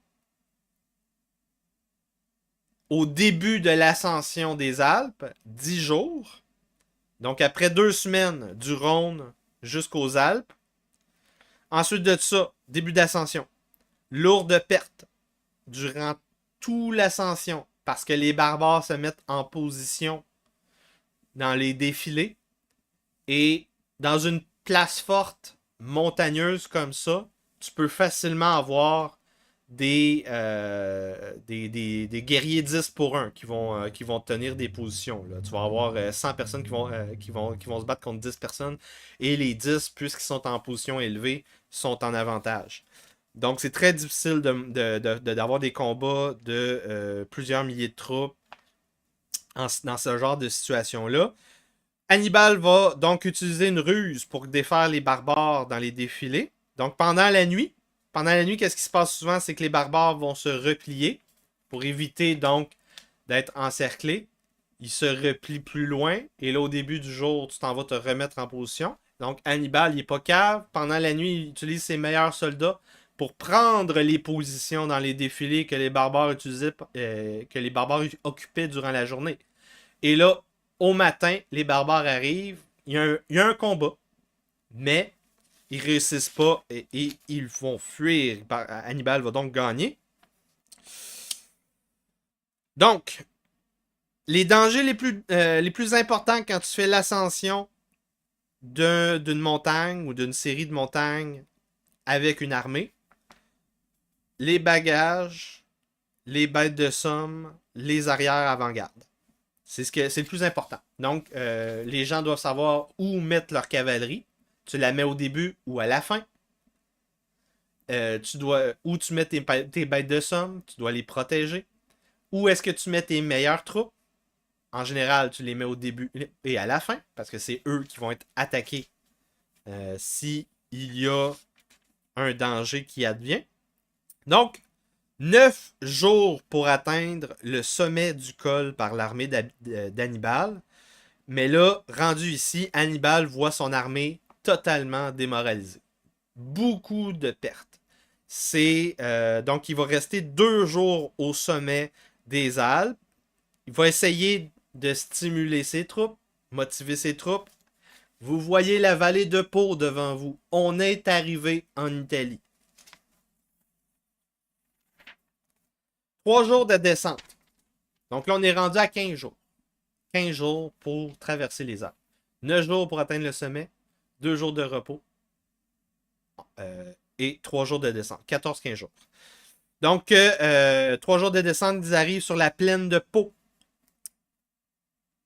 au début de l'ascension des Alpes, 10 jours. Donc après 2 semaines du Rhône jusqu'aux Alpes. Ensuite de ça, début d'ascension. Lourde perte durant toute l'ascension parce que les barbares se mettent en position dans les défilés. Et dans une place forte, montagneuse comme ça, tu peux facilement avoir des guerriers 10 pour 1 qui vont tenir des positions. Là. Tu vas avoir 100 personnes qui vont se battre contre 10 personnes et les 10, puisqu'ils sont en position élevée, sont en avantage. Donc c'est très difficile d'avoir des combats de plusieurs milliers de troupes dans ce genre de situation-là. Hannibal va donc utiliser une ruse pour défaire les barbares dans les défilés. Donc pendant la nuit, qu'est-ce qui se passe souvent? C'est que les barbares vont se replier pour éviter donc d'être encerclés. Ils se replient plus loin et là au début du jour, tu t'en vas te remettre en position. Donc Hannibal, il n'est pas cave. Pendant la nuit, il utilise ses meilleurs soldats pour prendre les positions dans les défilés que les barbares occupaient durant la journée. Et là, au matin, les barbares arrivent. Il y a un combat, mais ils réussissent pas et ils vont fuir. Hannibal va donc gagner. Donc, les dangers les plus importants quand tu fais l'ascension d'une montagne ou d'une série de montagnes avec une armée, les bagages, les bêtes de somme, les arrières avant-garde. C'est le plus important. Donc, les gens doivent savoir où mettre leur cavalerie. Tu la mets au début ou à la fin. Où tu mets tes bêtes de somme, tu dois les protéger. Où est-ce que tu mets tes meilleures troupes? En général, tu les mets au début et à la fin, parce que c'est eux qui vont être attaqués s'il y a un danger qui advient. Donc, 9 jours pour atteindre le sommet du col par l'armée d'Hannibal. Mais là, rendu ici, Hannibal voit son armée totalement démoralisée. Beaucoup de pertes. Donc, il va rester 2 jours au sommet des Alpes. Il va essayer de stimuler ses troupes, motiver ses troupes. Vous voyez la vallée de Pau devant vous. On est arrivé en Italie. 3 jours de descente. Donc là, on est rendu à 15 jours. 15 jours pour traverser les Alpes. 9 jours pour atteindre le sommet. 2 jours de repos. Et 3 jours de descente. 14-15 jours. Donc, 3 jours de descente, ils arrivent sur la plaine de Pau.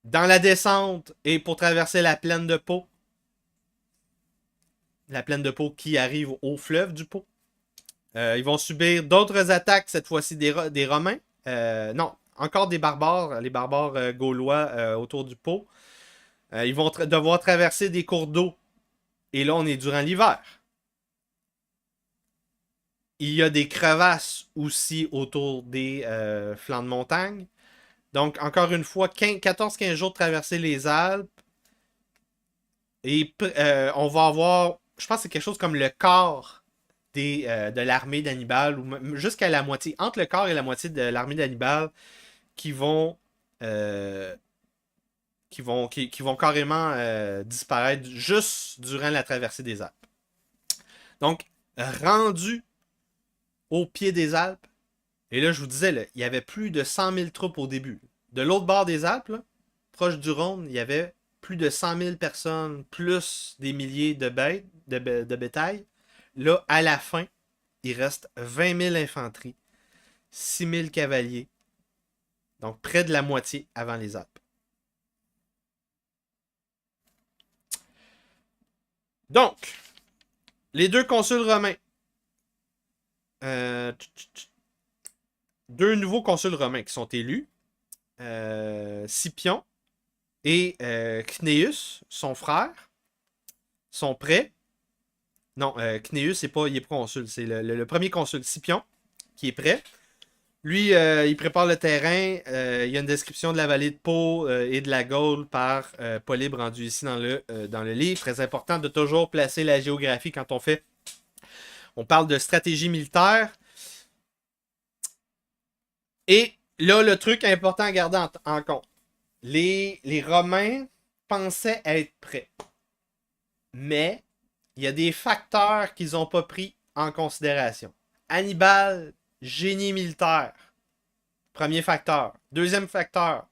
Dans la descente, et pour traverser la plaine de Pau qui arrive au fleuve du Pau, ils vont subir d'autres attaques, cette fois-ci des Romains. Non, encore des barbares, les barbares gaulois autour du Pau. Ils vont devoir traverser des cours d'eau. Et là, on est durant l'hiver. Il y a des crevasses aussi autour des flancs de montagne. Donc, encore une fois, 14-15 jours de traverser les Alpes. Et on va avoir, je pense que c'est quelque chose comme le quart de l'armée d'Hannibal, ou jusqu'à la moitié, entre le quart et la moitié de l'armée d'Hannibal, qui vont, euh, qui vont carrément disparaître juste durant la traversée des Alpes. Donc, rendu au pied des Alpes, et là, je vous disais, là, il y avait plus de 100 000 troupes au début. De l'autre bord des Alpes, là, proche du Rhône, il y avait plus de 100 000 personnes, plus des milliers de bêtes, de bétail. Là, à la fin, il reste 20 000 infanteries, 6 000 cavaliers, donc près de la moitié avant les Alpes. Donc, les deux consuls romains, euh, deux nouveaux consuls romains qui sont élus, Scipion et Cnéus, son frère, sont prêts. Non, Cnéus, il est pas consul, c'est le premier consul, Scipion, qui est prêt. Lui, il prépare le terrain. Il y a une description de la vallée de Pau et de la Gaule par Polybe rendu ici dans le livre. Très important de toujours placer la géographie quand on parle de stratégie militaire. Et là, le truc important à garder en compte. Les Romains pensaient être prêts. Mais il y a des facteurs qu'ils n'ont pas pris en considération. Hannibal, génie militaire. Premier facteur. Deuxième facteur.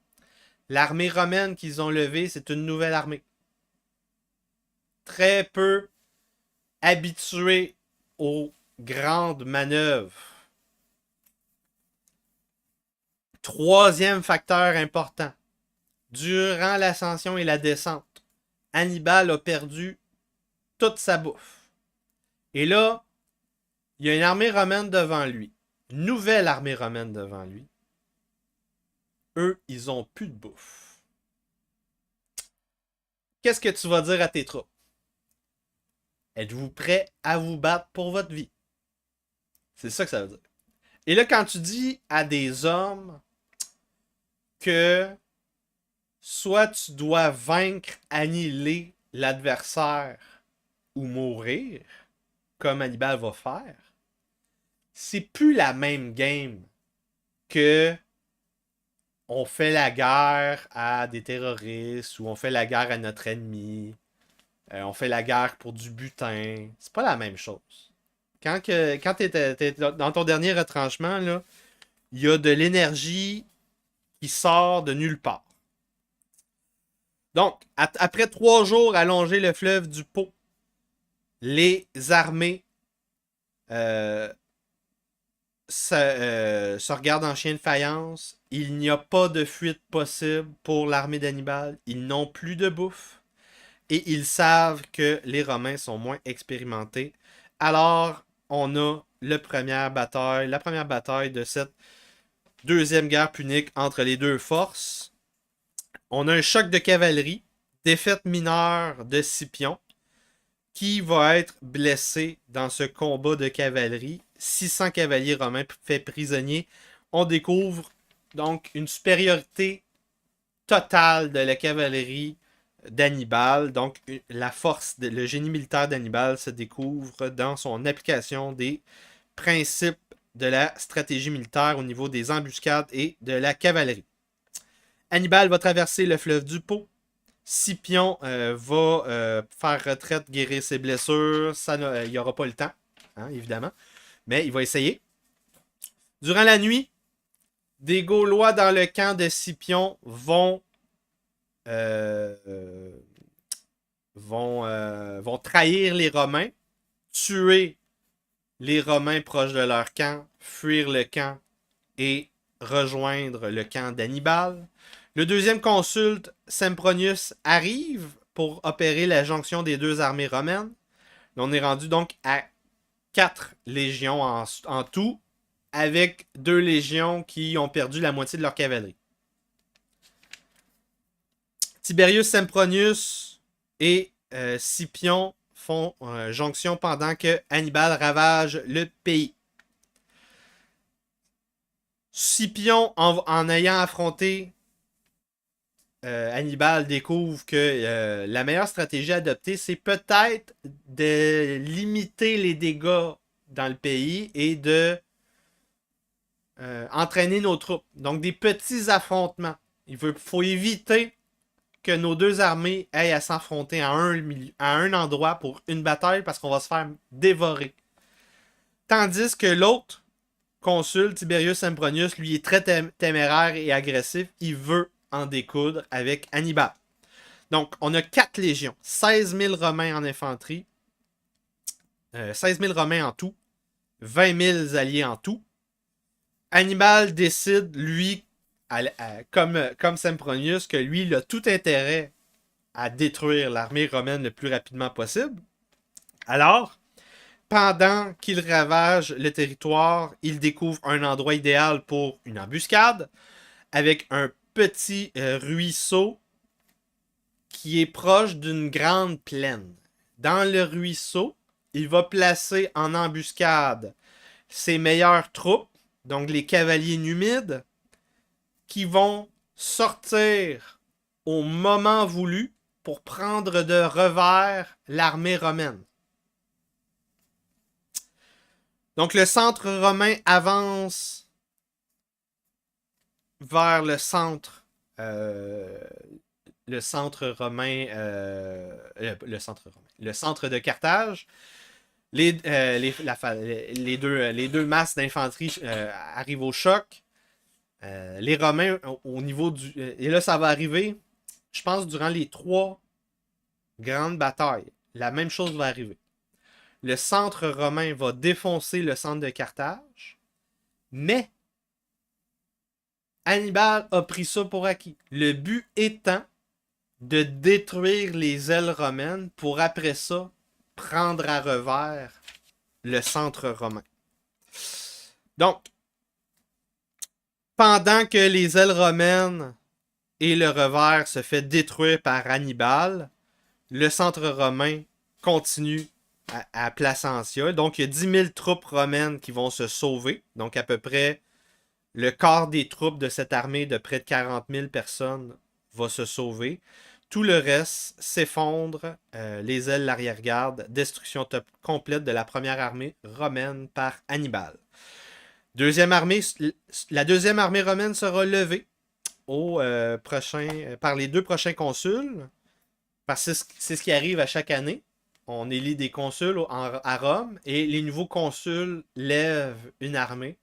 L'armée romaine qu'ils ont levée, c'est une nouvelle armée. Très peu habituée aux grandes manœuvres. Troisième facteur important. Durant l'ascension et la descente, Hannibal a perdu toute sa bouffe. Et là, il y a une armée romaine devant lui. Une nouvelle armée romaine devant lui. Eux, ils ont plus de bouffe. Qu'est-ce que tu vas dire à tes troupes? Êtes-vous prêts à vous battre pour votre vie? C'est ça que ça veut dire. Et là, quand tu dis à des hommes que soit tu dois vaincre, annihiler l'adversaire ou mourir, comme Hannibal va faire, c'est plus la même game que on fait la guerre à des terroristes ou on fait la guerre à notre ennemi. On fait la guerre pour du butin. C'est pas la même chose. Quand t'es dans ton dernier retranchement, là, il y a de l'énergie qui sort de nulle part. Donc, après 3 jours à longer le fleuve du Pô, les armées se regardent en chien de faïence. Il n'y a pas de fuite possible pour l'armée d'Hannibal. Ils n'ont plus de bouffe. Et ils savent que les Romains sont moins expérimentés. Alors, on a la première bataille de cette deuxième guerre punique entre les deux forces. On a un choc de cavalerie, défaite mineure de Scipion, qui va être blessé dans ce combat de cavalerie. 600 cavaliers romains faits prisonniers. On découvre donc une supériorité totale de la cavalerie d'Hannibal. Donc, la force, le génie militaire d'Hannibal se découvre dans son application des principes de la stratégie militaire au niveau des embuscades et de la cavalerie. Hannibal va traverser le fleuve du Pô. Scipion va faire retraite, guérir ses blessures. Il n'y aura pas le temps, hein, évidemment. Mais il va essayer. Durant la nuit, des Gaulois dans le camp de Scipion vont trahir les Romains, tuer les Romains proches de leur camp, fuir le camp et rejoindre le camp d'Hannibal. Le deuxième consulte, Sempronius, arrive pour opérer la jonction des deux armées romaines. On est rendu donc à 4 légions en tout, avec 2 légions qui ont perdu la moitié de leur cavalerie. Tiberius Sempronius et Scipion font jonction pendant que Hannibal ravage le pays. Scipion, en ayant affronté Hannibal, découvre que la meilleure stratégie à adopter, c'est peut-être de limiter les dégâts dans le pays et de entraîner nos troupes. Donc des petits affrontements. Faut éviter que nos deux armées aient à s'affronter à un endroit pour une bataille parce qu'on va se faire dévorer. Tandis que l'autre consul, Tiberius Sempronius, lui est très téméraire et agressif. Il veut en découdre avec Hannibal. Donc, on a 4 légions, 16 000 Romains en infanterie, 16 000 Romains en tout, 20 000 alliés en tout. Hannibal décide, lui, comme Sempronius, que lui, il a tout intérêt à détruire l'armée romaine le plus rapidement possible. Alors, pendant qu'il ravage le territoire, il découvre un endroit idéal pour une embuscade avec un petit ruisseau qui est proche d'une grande plaine. Dans le ruisseau, il va placer en embuscade ses meilleures troupes, donc les cavaliers numides, qui vont sortir au moment voulu pour prendre de revers l'armée romaine. Donc le centre romain avance vers le centre de Carthage. Les deux masses d'infanterie arrivent au choc. Les Romains, au niveau du... Et là, ça va arriver, je pense, durant les 3 grandes batailles. La même chose va arriver. Le centre romain va défoncer le centre de Carthage, mais Hannibal a pris ça pour acquis. Le but étant de détruire les ailes romaines pour après ça prendre à revers le centre romain. Donc, pendant que les ailes romaines et le revers se fait détruire par Hannibal, le centre romain continue à Placentia. Donc, il y a 10 000 troupes romaines qui vont se sauver. Donc, à peu près le quart des troupes de cette armée de près de 40 000 personnes va se sauver. Tout le reste s'effondre, les ailes, l'arrière-garde, destruction complète de la première armée romaine par Hannibal. La deuxième armée romaine sera levée par les 2 prochains consuls, parce que c'est ce qui arrive à chaque année. On élit des consuls à Rome et les nouveaux consuls lèvent une armée.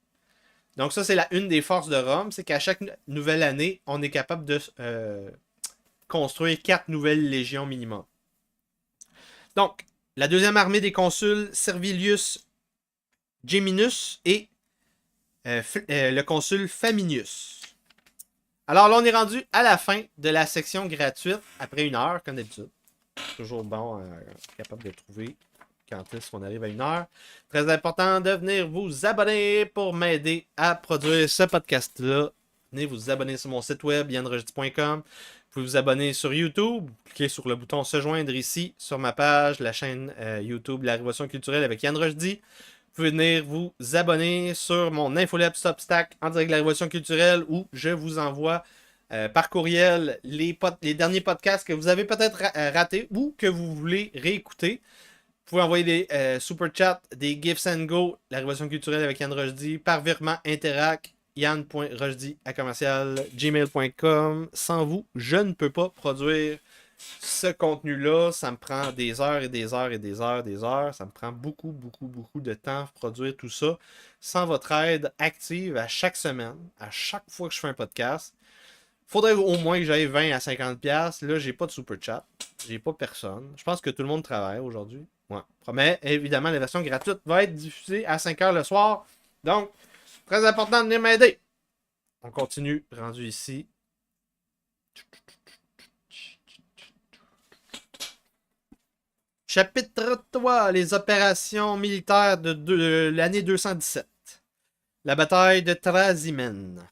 Donc ça, c'est une des forces de Rome, c'est qu'à chaque nouvelle année, on est capable de construire 4 nouvelles légions minimum. Donc, la deuxième armée des consuls, Servilius Geminus et le consul Faminius. Alors là, on est rendu à la fin de la section gratuite, après 1 heure, comme d'habitude. Toujours bon, capable de trouver quand est-ce qu'on arrive à 1 heure. Très important de venir vous abonner pour m'aider à produire ce podcast-là. Venez vous abonner sur mon site web, yanrojdi.com. Vous pouvez vous abonner sur YouTube. Cliquez sur le bouton se joindre ici, sur ma page, la chaîne YouTube La Révolution culturelle avec Yann Rojdi. Vous pouvez venir vous abonner sur mon infolab Substack en direct de la Révolution culturelle où je vous envoie par courriel les derniers podcasts que vous avez peut-être ratés ou que vous voulez réécouter. Vous pouvez envoyer des super chats, des gifs and go, la Révolution culturelle avec Yann Rojdi, par virement Interac, yann.rojdi@gmail.com. Sans vous, je ne peux pas produire ce contenu-là. Ça me prend des heures et des heures et des heures et des heures. Ça me prend beaucoup, beaucoup, beaucoup de temps pour produire tout ça. Sans votre aide active à chaque semaine, à chaque fois que je fais un podcast, faudrait au moins que j'aille 20 à 50$. Là, j'ai pas de super chat. J'ai pas personne. Je pense que tout le monde travaille aujourd'hui. Ouais. Mais évidemment, la version gratuite va être diffusée à 5h le soir. Donc, très important de venir m'aider. On continue, rendu ici. Chapitre 3, les opérations militaires de l'année 217. La bataille de Trasimène.